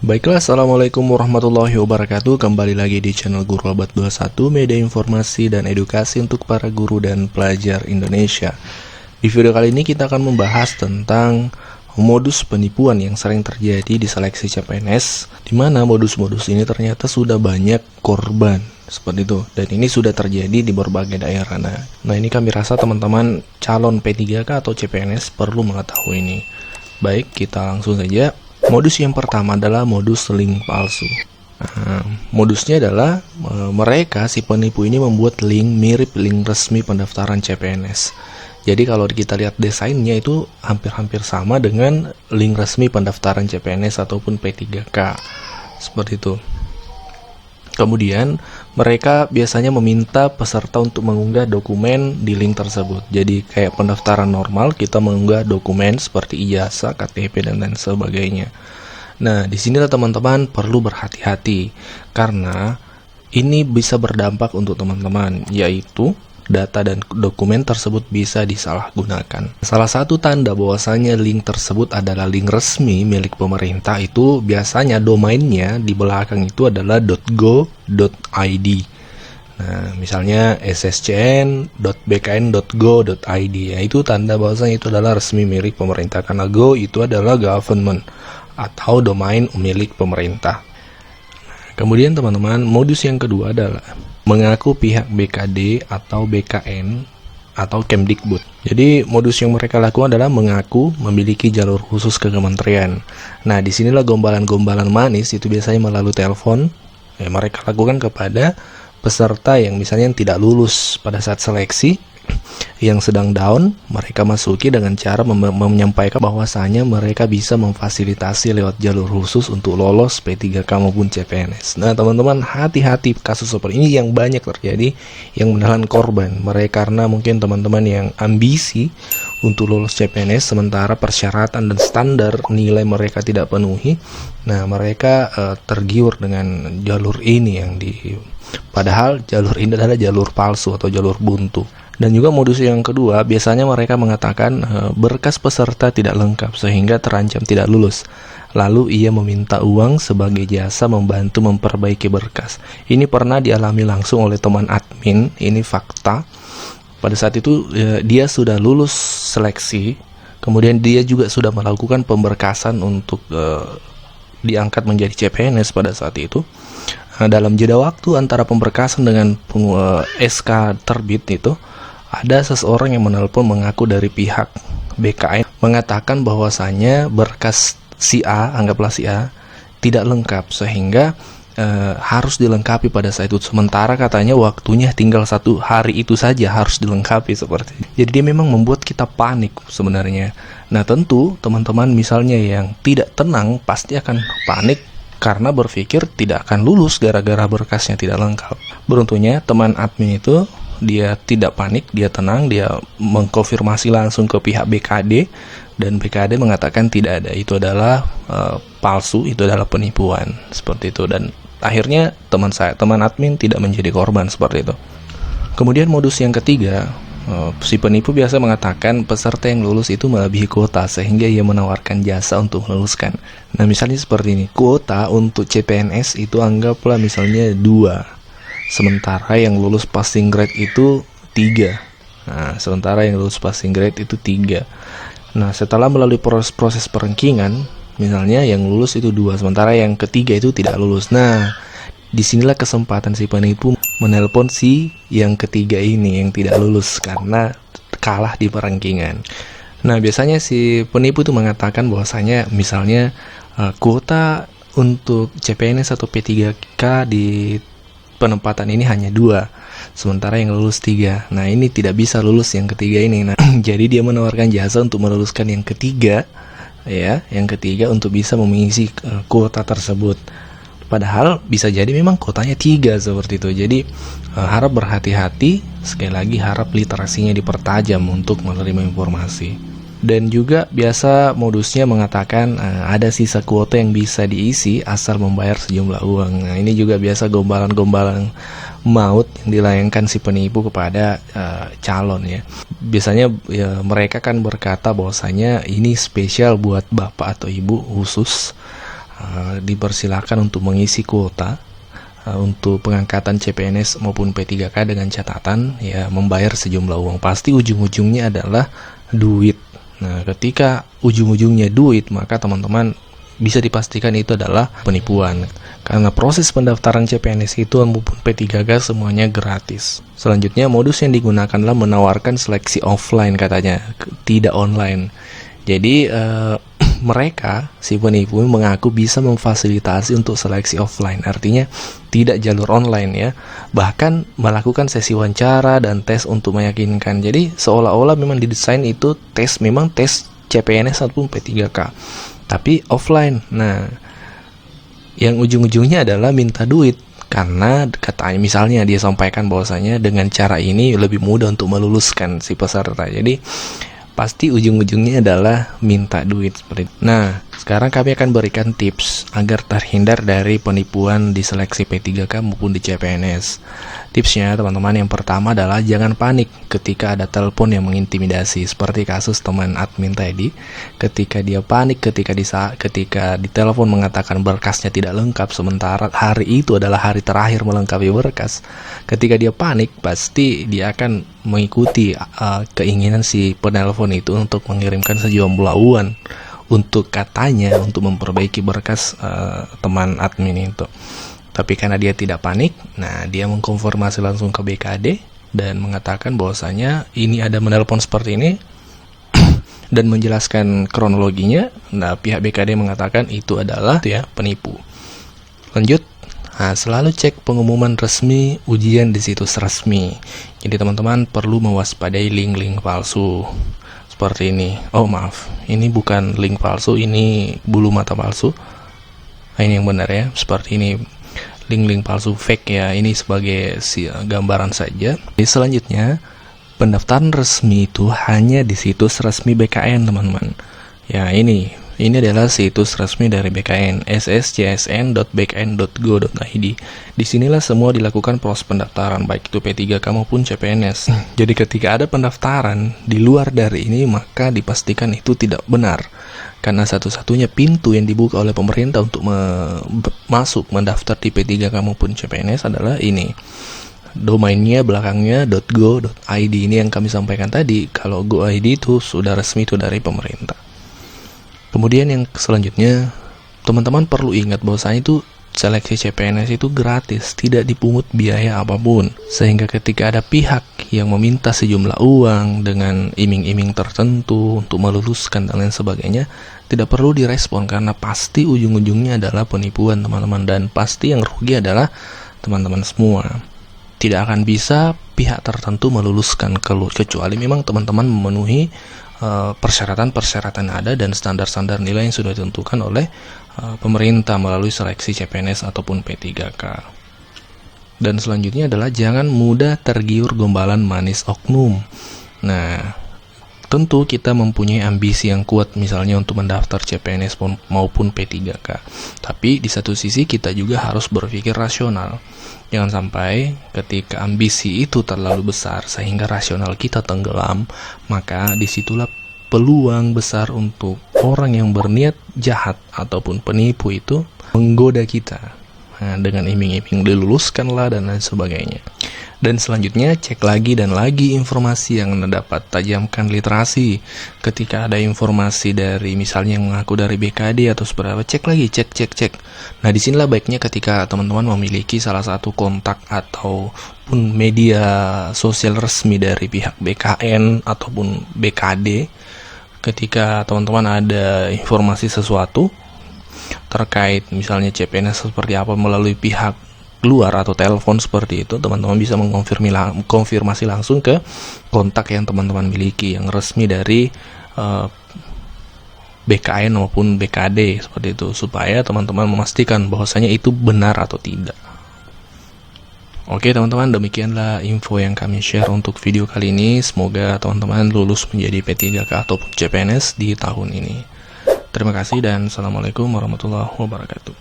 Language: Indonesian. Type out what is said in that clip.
Baiklah, Assalamualaikum warahmatullahi wabarakatuh. Kembali lagi di channel Guru Abad 21, media informasi dan edukasi untuk para guru dan pelajar Indonesia. Di video kali ini kita akan membahas tentang modus penipuan yang sering terjadi di seleksi CPNS, di mana modus-modus ini ternyata sudah banyak korban seperti itu, dan ini sudah terjadi di berbagai daerah. Nah, ini kami rasa teman-teman calon P3K atau CPNS perlu mengetahui ini. Baik, kita langsung saja. Modus yang pertama adalah modus link palsu. Modusnya adalah mereka si penipu ini membuat link mirip link resmi pendaftaran CPNS. Jadi kalau kita lihat desainnya itu hampir-hampir sama dengan link resmi pendaftaran CPNS ataupun P3K. Seperti itu. Kemudian mereka biasanya meminta peserta untuk mengunggah dokumen di link tersebut. Jadi kayak pendaftaran normal, kita mengunggah dokumen seperti ijazah, KTP, dan lain sebagainya. Nah, disinilah teman-teman perlu berhati-hati, karena ini bisa berdampak untuk teman-teman, yaitu data dan dokumen tersebut bisa disalahgunakan. Salah satu tanda bahwasanya link tersebut adalah link resmi milik pemerintah itu biasanya domainnya di belakang itu adalah .go.id. Nah, misalnya sscn.bkn.go.id, ya, itu tanda bahwasanya itu adalah resmi milik pemerintah, karena go itu adalah government atau domain milik pemerintah. Kemudian teman-teman, modus yang kedua adalah mengaku pihak BKD atau BKN atau Kemdikbud. Jadi modus yang mereka lakukan adalah mengaku memiliki jalur khusus ke kementerian. Nah, disinilah gombalan-gombalan manis itu biasanya melalui telepon. Mereka lakukan kepada peserta yang misalnya tidak lulus pada saat seleksi, yang sedang down, mereka masuki dengan cara menyampaikan bahwasanya mereka bisa memfasilitasi lewat jalur khusus untuk lolos P3K maupun CPNS. Nah, teman-teman, hati-hati kasus seperti ini yang banyak terjadi, yang menelan korban. Mereka karena mungkin teman-teman yang ambisi untuk lolos CPNS sementara persyaratan dan standar nilai mereka tidak penuhi. Nah, mereka tergiur dengan jalur ini padahal jalur ini adalah jalur palsu atau jalur buntu. Dan juga modus yang kedua, biasanya mereka mengatakan berkas peserta tidak lengkap sehingga terancam tidak lulus. Lalu ia meminta uang sebagai jasa membantu memperbaiki berkas. Ini pernah dialami langsung oleh teman admin, ini fakta. Pada saat itu dia sudah lulus seleksi, kemudian dia juga sudah melakukan pemberkasan untuk diangkat menjadi CPNS pada saat itu. Dalam jeda waktu antara pemberkasan dengan SK terbit itu, ada seseorang yang menelpon mengaku dari pihak BKN mengatakan bahwasanya berkas si A, anggaplah si A, tidak lengkap sehingga harus dilengkapi pada saat itu. Sementara katanya waktunya tinggal 1 hari itu saja harus dilengkapi seperti itu. Jadi dia memang membuat kita panik sebenarnya. Nah, tentu teman-teman misalnya yang tidak tenang pasti akan panik karena berpikir tidak akan lulus gara-gara berkasnya tidak lengkap. Beruntungnya teman admin itu dia tidak panik, dia tenang, dia mengkonfirmasi langsung ke pihak BKD, dan BKD mengatakan tidak ada, itu adalah palsu, itu adalah penipuan seperti itu. Dan akhirnya teman admin tidak menjadi korban seperti itu. Kemudian modus yang ketiga, si penipu biasa mengatakan peserta yang lulus itu melebihi kuota sehingga ia menawarkan jasa untuk meluluskan. Nah, misalnya seperti ini, kuota untuk CPNS itu anggaplah misalnya 2, sementara yang lulus passing grade itu 3. Nah, sementara yang lulus passing grade itu 3. Nah, setelah melalui proses perengkingan, misalnya yang lulus itu 2, sementara yang ketiga itu tidak lulus. Nah, disinilah kesempatan si penipu menelpon si yang ketiga ini yang tidak lulus karena kalah di perengkingan. Nah, biasanya si penipu itu mengatakan bahwasanya misalnya kuota untuk CPNS atau P3K di penempatan ini hanya 2, sementara yang lulus 3. Nah, ini tidak bisa lulus yang ketiga ini. Nah, jadi dia menawarkan jasa untuk meluluskan yang ketiga, ya, yang ketiga untuk bisa mengisi kuota tersebut. Padahal bisa jadi memang kuotanya 3 seperti itu. Jadi harap berhati-hati, sekali lagi harap literasinya dipertajam untuk menerima informasi. Dan juga biasa modusnya mengatakan ada sisa kuota yang bisa diisi asal membayar sejumlah uang. Nah, ini juga biasa gombalan-gombalan maut yang dilayangkan si penipu kepada calon, ya. Biasanya ya, mereka kan berkata bahwasanya ini spesial buat bapak atau ibu khusus dipersilakan untuk mengisi kuota untuk pengangkatan CPNS maupun P3K dengan catatan ya membayar sejumlah uang. Pasti ujung-ujungnya adalah duit. Nah, ketika ujung-ujungnya duit, maka teman-teman bisa dipastikan itu adalah penipuan. Karena proses pendaftaran CPNS itu maupun P3K semuanya gratis. Selanjutnya, modus yang digunakan adalah menawarkan seleksi offline katanya, tidak online. Jadi mereka, si penipu mengaku bisa memfasilitasi untuk seleksi offline, artinya tidak jalur online ya, bahkan melakukan sesi wawancara dan tes untuk meyakinkan. Jadi seolah-olah memang didesain itu memang tes CPNS ataupun P3K, tapi offline. Nah, yang ujung-ujungnya adalah minta duit, karena katanya misalnya dia sampaikan bahwasanya dengan cara ini lebih mudah untuk meluluskan si peserta. Jadi pasti ujung-ujungnya adalah minta duit seperti itu. Nah, sekarang kami akan berikan tips agar terhindar dari penipuan di seleksi P3K maupun di CPNS. Tipsnya teman-teman, yang pertama adalah jangan panik ketika ada telepon yang mengintimidasi, seperti kasus teman admin tadi. Ketika dia panik ketika ditelepon mengatakan berkasnya tidak lengkap, sementara hari itu adalah hari terakhir melengkapi berkas. Ketika dia panik, pasti dia akan mengikuti keinginan si penelpon itu untuk mengirimkan sejumlah uang untuk katanya untuk memperbaiki berkas teman admin itu. Tapi karena dia tidak panik, nah dia mengkonfirmasi langsung ke BKD dan mengatakan bahwasanya ini ada menelpon seperti ini dan menjelaskan kronologinya. Nah, pihak BKD mengatakan itu adalah penipu. Lanjut. Nah, selalu cek pengumuman resmi ujian di situs resmi. Jadi teman-teman perlu mewaspadai link-link palsu seperti ini. Oh maaf, ini bukan link palsu, ini bulu mata palsu. Nah, ini yang benar ya, seperti ini. Link-link palsu fake ya, ini sebagai gambaran saja. Jadi selanjutnya, pendaftaran resmi itu hanya di situs resmi BKN teman-teman. Ya, ini adalah situs resmi dari BKN, sscsn.bkn.go.id. Disinilah semua dilakukan proses pendaftaran, baik itu P3K maupun CPNS. Jadi ketika ada pendaftaran di luar dari ini, maka dipastikan itu tidak benar. Karena satu-satunya pintu yang dibuka oleh pemerintah untuk masuk mendaftar di P3K maupun CPNS adalah ini. Domainnya belakangnya .go.id, ini yang kami sampaikan tadi. Kalau go.id itu sudah resmi, itu dari pemerintah. Kemudian yang selanjutnya, teman-teman perlu ingat bahwasanya itu seleksi CPNS itu gratis, tidak dipungut biaya apapun. Sehingga ketika ada pihak yang meminta sejumlah uang dengan iming-iming tertentu untuk meluluskan dan lain sebagainya, tidak perlu direspon karena pasti ujung-ujungnya adalah penipuan teman-teman, dan pasti yang rugi adalah teman-teman semua. Tidak akan bisa pihak tertentu meluluskan kecuali memang teman-teman memenuhi persyaratan-persyaratan ada dan standar-standar nilai yang sudah ditentukan oleh pemerintah melalui seleksi CPNS ataupun P3K. Dan selanjutnya adalah jangan mudah tergiur gombalan manis oknum. Nah, tentu kita mempunyai ambisi yang kuat misalnya untuk mendaftar CPNS maupun P3K. Tapi di satu sisi kita juga harus berpikir rasional. Jangan sampai ketika ambisi itu terlalu besar sehingga rasional kita tenggelam, maka disitulah peluang besar untuk orang yang berniat jahat ataupun penipu itu menggoda kita. Nah, dengan iming-iming diluluskanlah dan lain sebagainya. Dan selanjutnya cek lagi dan lagi informasi yang Anda dapat, tajamkan literasi. Ketika ada informasi dari misalnya yang mengaku dari BKD atau seberapa, cek lagi, cek. Nah, disinilah baiknya ketika teman-teman memiliki salah satu kontak ataupun media sosial resmi dari pihak BKN ataupun BKD. Ketika teman-teman ada informasi sesuatu terkait misalnya CPNS seperti apa melalui pihak luar atau telepon seperti itu, teman-teman bisa mengkonfirmasi langsung ke kontak yang teman-teman miliki yang resmi dari BKN maupun BKD seperti itu, supaya teman-teman memastikan bahwasanya itu benar atau tidak. Oke teman-teman, demikianlah info yang kami share untuk video kali ini. Semoga teman-teman lulus menjadi P3K ataupun CPNS di tahun ini. Terima kasih dan Assalamualaikum warahmatullahi wabarakatuh.